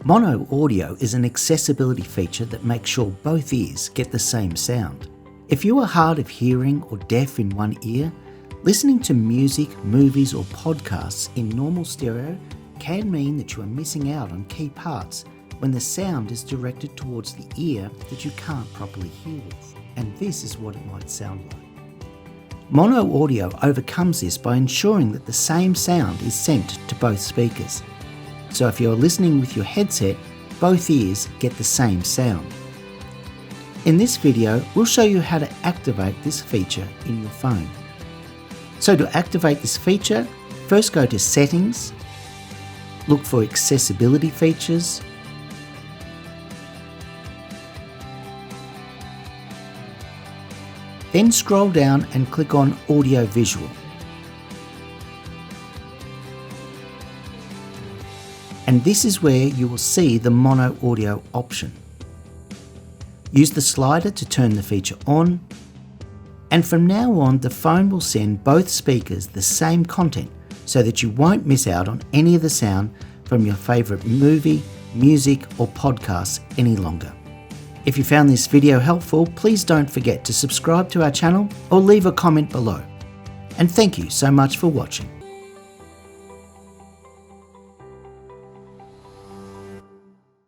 Mono audio is an accessibility feature that makes sure both ears get the same sound. If you are hard of hearing or deaf in one ear, listening to music, movies or podcasts in normal stereo can mean that you are missing out on key parts when the sound is directed towards the ear that you can't properly hear with. And this is what it might sound like. Mono audio overcomes this by ensuring that the same sound is sent to both speakers. So if you're listening with your headset, both ears get the same sound. In this video, we'll show you how to activate this feature in your phone. So to activate this feature, first go to Settings, look for Accessibility Features, then scroll down and click on Audio Visual. And this is where you will see the mono audio option. Use the slider to turn the feature on, and from now on the phone will send both speakers the same content so that you won't miss out on any of the sound from your favourite movie, music or podcasts any longer. If you found this video helpful, please don't forget to subscribe to our channel or leave a comment below. And thank you so much for watching.